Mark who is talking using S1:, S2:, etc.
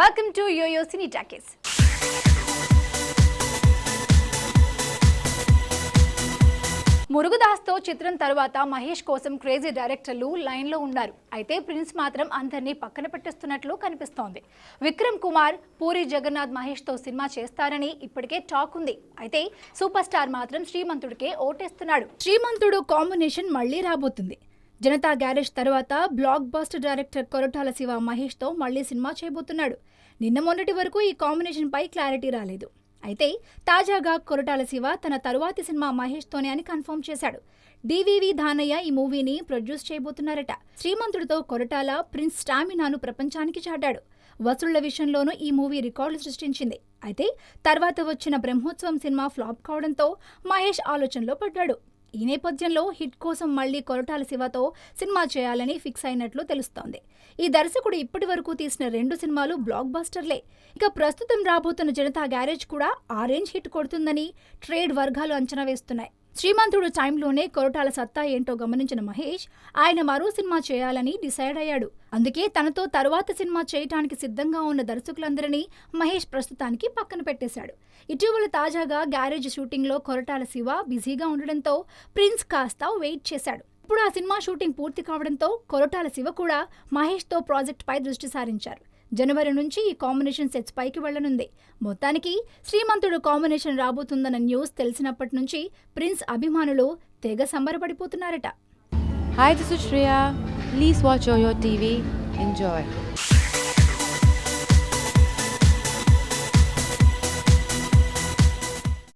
S1: Welcome to Yo-Yo Cine Talkies. మురుగుదాస్తో చిత్రం తర్వాత మహేష్ కోసం క్రేజీ డైరెక్టర్లు లైన్లో ఉన్నారు. అయితే ప్రిన్స్ మాత్రం అందరినీ పక్కన పెట్టేస్తున్నట్లు కనిపిస్తోంది. విక్రమ్ కుమార్, పూరి జగన్నాథ్ మహేష్తో సినిమా చేస్తారని ఇప్పటికే టాక్ ఉంది. అయితే సూపర్ స్టార్ మాత్రం శ్రీమంతుడికే ఓటేస్తున్నాడు. శ్రీమంతుడు కాంబినేషన్ మళ్లీ రాబోతుంది. జనతా గ్యారేజ్ తర్వాత blockbuster director Koratala Siva మహేష్తో మళ్లీ సినిమా చేయబోతున్నాడు. నిన్న మొన్నటి వరకు ఈ కాంబినేషన్పై క్లారిటీ రాలేదు. అయితే తాజాగా కొరటాల శివ తన తరువాతి సినిమా మహేష్తోనే అని కన్ఫర్మ్ చేశాడు. డివివి దానయ్య ఈ మూవీని ప్రొడ్యూస్ చేయబోతున్నారట. శ్రీమంతుడితో కొరటాల ప్రిన్స్ స్టామినాను ప్రపంచానికి చాటాడు. వసూళ్ల విషయంలోనూ ఈ మూవీ రికార్డులు సృష్టించింది. అయితే తర్వాత వచ్చిన బ్రహ్మోత్సవం సినిమా ఫ్లాప్ కావడంతో మహేష్ ఆలోచనలో పడ్డాడు. ఈ నేపథ్యంలో హిట్ కోసం మళ్లీ కొరటాల శివతో సినిమా చేయాలని ఫిక్స్ అయినట్లు తెలుస్తోంది. ఈ దర్శకుడు ఇప్పటి వరకు తీసిన 2 సినిమాలు బ్లాక్ బస్టర్లే. ఇక ప్రస్తుతం రాబోతున్న జనతా గ్యారేజ్ కూడా ఆ రేంజ్ హిట్ కొడుతుందని ట్రేడ్ వర్గాలు అంచనా వేస్తున్నాయి. శ్రీమంతుడు టైంలోనే కొరటాల సత్తా ఏంటో గమనించిన మహేష్ ఆయన మరో సినిమా చేయాలని డిసైడ్ అయ్యాడు. అందుకే తనతో తరువాత సినిమా చేయటానికి సిద్ధంగా ఉన్న దర్శకులందరినీ మహేష్ ప్రస్తుతానికి పక్కన పెట్టేశాడు. ఇటీవల తాజాగా గ్యారేజ్ షూటింగ్లో కొరటాల శివ బిజీగా ఉండడంతో ప్రిన్స్ కాస్త వెయిట్ చేశాడు. ఇప్పుడు ఆ సినిమా షూటింగ్ పూర్తి కావడంతో కొరటాల శివ కూడా మహేష్తో ప్రాజెక్టుపై దృష్టి సారించారు. జనవరి నుంచి ఈ కాంబినేషన్ సెట్స్ పైకి వెళ్లనుంది. మొత్తానికి శ్రీమంతుడు కాంబినేషన్ రాబోతుందన్న న్యూస్ తెలిసినప్పటి నుంచి ప్రిన్స్ అభిమానులు తెగ సంబరపడిపోతున్నారట.
S2: Hi, this is Shreya. Please watch Yo-Yo TV. Enjoy.